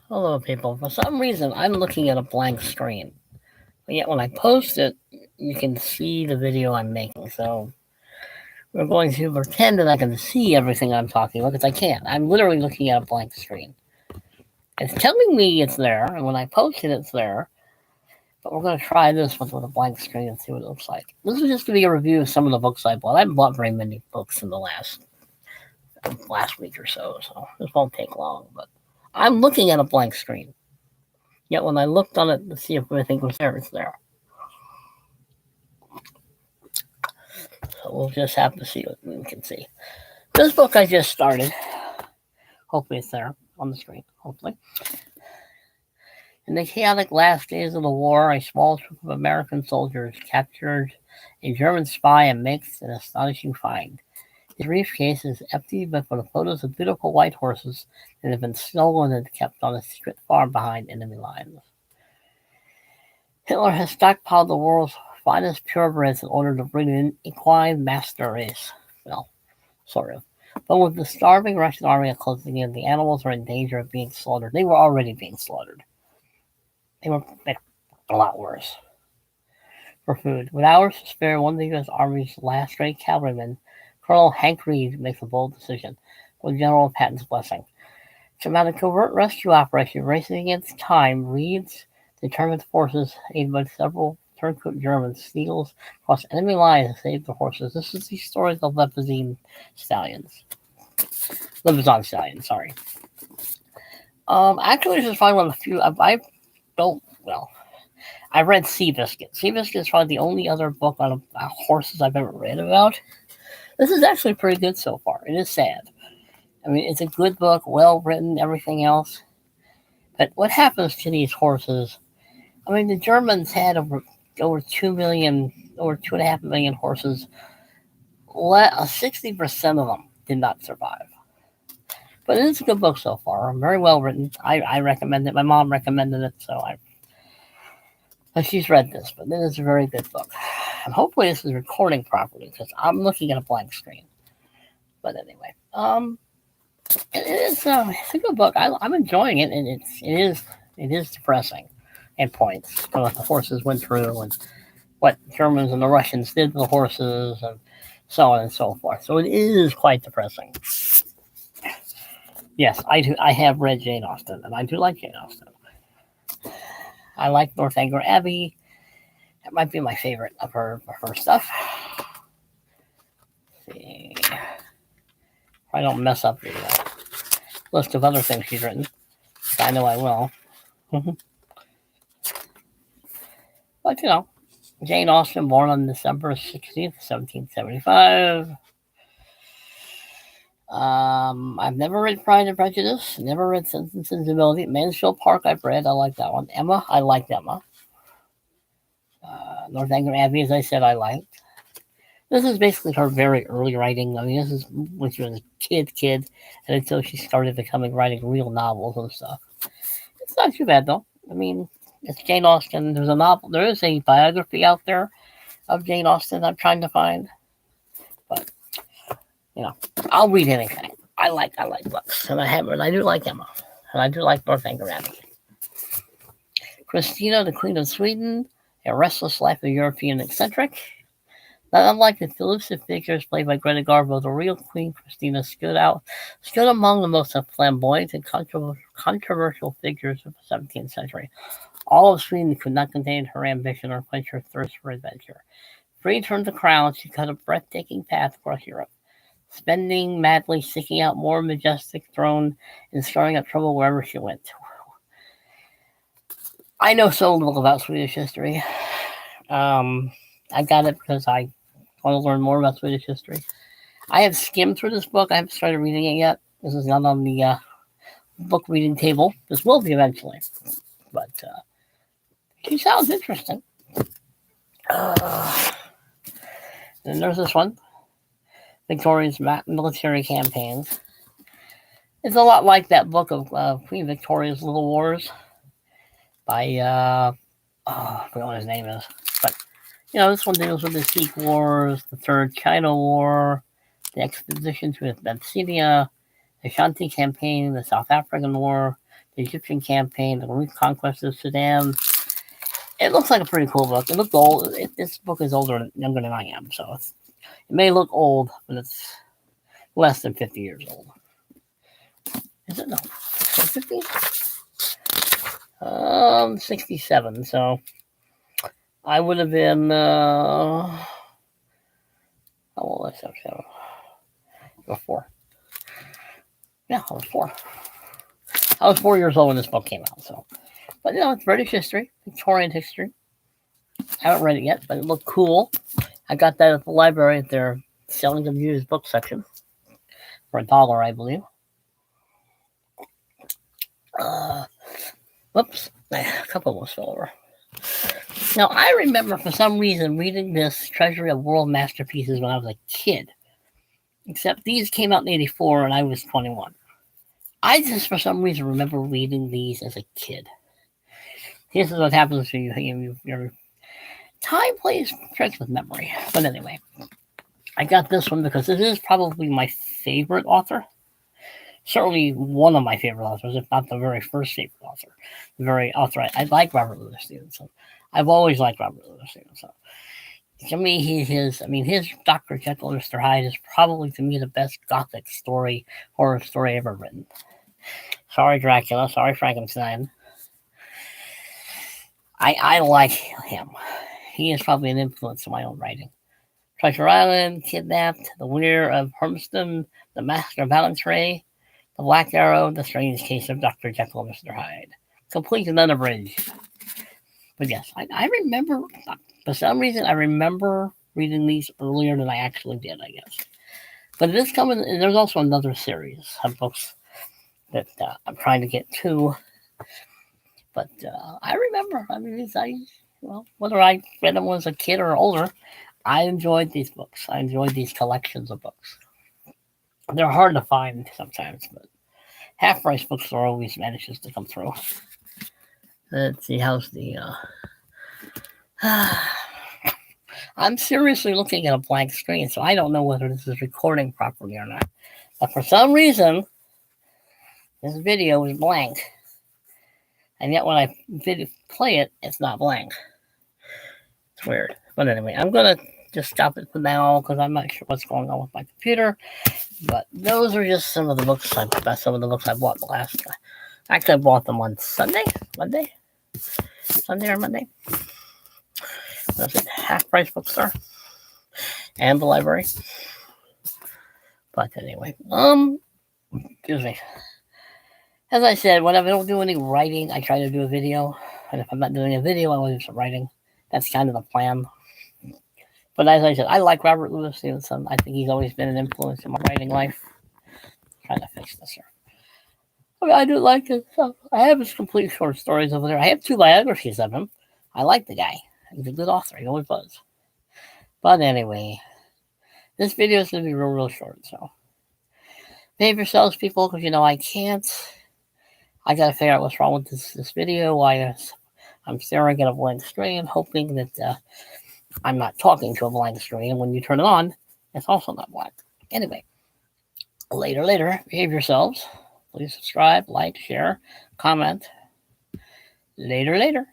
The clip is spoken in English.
Hello, people. For some reason, I'm looking at a blank screen. But yet, when I post it, you can see the video I'm making. So, we're going to pretend that I can see everything I'm talking about because I can't. I'm literally looking at a blank screen. It's telling me it's there, and when I post it, it's there. But we're going to try this with a blank screen and see what it looks like. This is just going to be a review of some of the books I bought. I haven't bought very many books in the last week or so this won't take long. But I'm looking at a blank screen. Yet when I looked on it to see if everything was there, it's there. So we'll just have to see what we can see. This book I just started. Hopefully it's there on the screen. Hopefully. In the chaotic last days of the war, a small troop of American soldiers captured a German spy and makes an astonishing find. His briefcase is empty but for the photos of beautiful white horses that have been stolen and kept on a secret farm behind enemy lines. Hitler has stockpiled the world's finest purebreds in order to bring in equine master race. Well, sort of. But with the starving Russian army closing in, the animals are in danger of being slaughtered. They were already being slaughtered. They were a lot worse. For food. With hours to spare, one of the U.S. Army's last stray cavalrymen, Colonel Hank Reed, makes a bold decision, with General Patton's blessing. To mount a covert rescue operation racing against time, Reed's determined forces, aided by several turncoat Germans, steals across enemy lines to save the horses. This is the story of Levizan stallions. Levizan stallions, sorry. Actually, this is probably one of the few I don't. Well, I read Seabiscuit. Seabiscuit is probably the only other book on horses I've ever read about. This is actually pretty good so far. It is sad. I mean, it's a good book, well written, everything else. But what happens to these horses? I mean, the Germans had over 2 million, over 2.5 million horses. 60% of them did not survive. But it is a good book so far. Very well written. I recommend it. My mom recommended it, so she's read this. But it is a very good book. And hopefully this is recording properly because I'm looking at a blank screen. But anyway, it's a good book. I'm enjoying it, and it is depressing at points. What the horses went through and what Germans and the Russians did to the horses and so on and so forth. So it is quite depressing. Yes, I do. I have read Jane Austen, and I do like Jane Austen. I like Northanger Abbey. That might be my favorite of her stuff. Let's see. I don't mess up the list of other things she's written. I know I will. But you know, Jane Austen, born on December 16th, 1775. I've never read Pride and Prejudice. Never read Sense and Sensibility. Mansfield Park, I've read. I like that one. Emma, I liked Emma. Northanger Abbey, as I said, I liked. This is basically her very early writing. I mean, this is when she was a kid, and until she started writing real novels and stuff. It's not too bad though. I mean, it's Jane Austen. There's a novel. There is a biography out there of Jane Austen I'm trying to find, but you know, I'll read anything. I like books, and I do like Emma, and I do like Northanger Abbey. Christina, the Queen of Sweden, A Restless Life of European Eccentric. Not unlike the elusive figures played by Greta Garbo, the real Queen Christina stood among the most flamboyant and controversial figures of the 17th century. All of Sweden could not contain her ambition or quench her thirst for adventure. Freed from the crown, she cut a breathtaking path across Europe, spending madly, seeking out more majestic throne and stirring up trouble wherever she went. I know so little about Swedish history. I got it because I want to learn more about Swedish history. I have skimmed through this book. I haven't started reading it yet. This is not on the book reading table. This will be eventually. But she sounds interesting. Then there's this one. Victoria's Military Campaigns. It's a lot like that book of Queen Victoria's Little Wars by, I forget what his name is. But, you know, this one deals with the Sikh Wars, the Third China War, the expedition to Abyssinia, the Shanti Campaign, the South African War, Egyptian Campaign, The Reconquest of Sudan. It looks like a pretty cool book. It looked old. This book is younger than I am, so it may look old, but it's less than 50 years old. Is it? No. 50? 67. So I would have been, how old was I? Before. Yeah, I was 4. I was 4 years old when this book came out, so. But, it's British history, Victorian history. I haven't read it yet, but it looked cool. I got that at the library at their selling the used book section for $1, I believe. Whoops, a couple almost fell over. Now, I remember for some reason reading this Treasury of World Masterpieces when I was a kid. Except these came out in 84 and I was 21. I just, for some reason, remember reading these as a kid. This is what happens to you. Your time plays tricks with memory. But anyway, I got this one because this is probably my favorite author. Certainly one of my favorite authors, if not the very first favorite author. The very author I like Robert Louis Stevenson. I've always liked Robert Louis Stevenson. To me, his Dr. Jekyll and Mr. Hyde is probably, to me, the best gothic horror story ever written. Sorry, Dracula. Sorry, Frankenstein. I like him. He is probably an influence in my own writing. Treasure Island, Kidnapped, The Weir of Hermiston, The Master of Ballantrae, The Black Arrow, The Strange Case of Dr. Jekyll and Mr. Hyde. Complete and unabridged. But yes, I remember, for some reason, I remember reading these earlier than I actually did, I guess. But this coming, and there's also another series of books that I'm trying to get to. But I remember, whether I read them as a kid or older, I enjoyed these books. I enjoyed these collections of books. They're hard to find sometimes, but half-price bookstore always manages to come through. Let's see, how's the... I'm seriously looking at a blank screen, so I don't know whether this is recording properly or not. But for some reason, this video is blank. And yet when I play it, it's not blank. It's weird. But anyway, I'm going to just stop it for now because I'm not sure what's going on with my computer. But those are just some of the books I bought the last time. Actually, I bought them on Sunday or Monday. That's it. Half-price bookstore and the library. But anyway, excuse me. As I said, when I don't do any writing, I try to do a video. And if I'm not doing a video, I will do some writing. That's kind of the plan. But as I said, I like Robert Louis Stevenson. I think he's always been an influence in my writing life. I'm trying to fix this here. Okay, I do like it. So I have his complete short stories over there. I have 2 biographies of him. I like the guy. He's a good author. He always was. But anyway, this video is going to be real short. So behave yourselves, people, because I can't. I got to figure out what's wrong with this video. Why I'm staring at a blank screen, hoping that I'm not talking to a blank screen. And when you turn it on, it's also not blank. Anyway, later. Behave yourselves. Please subscribe, like, share, comment. Later.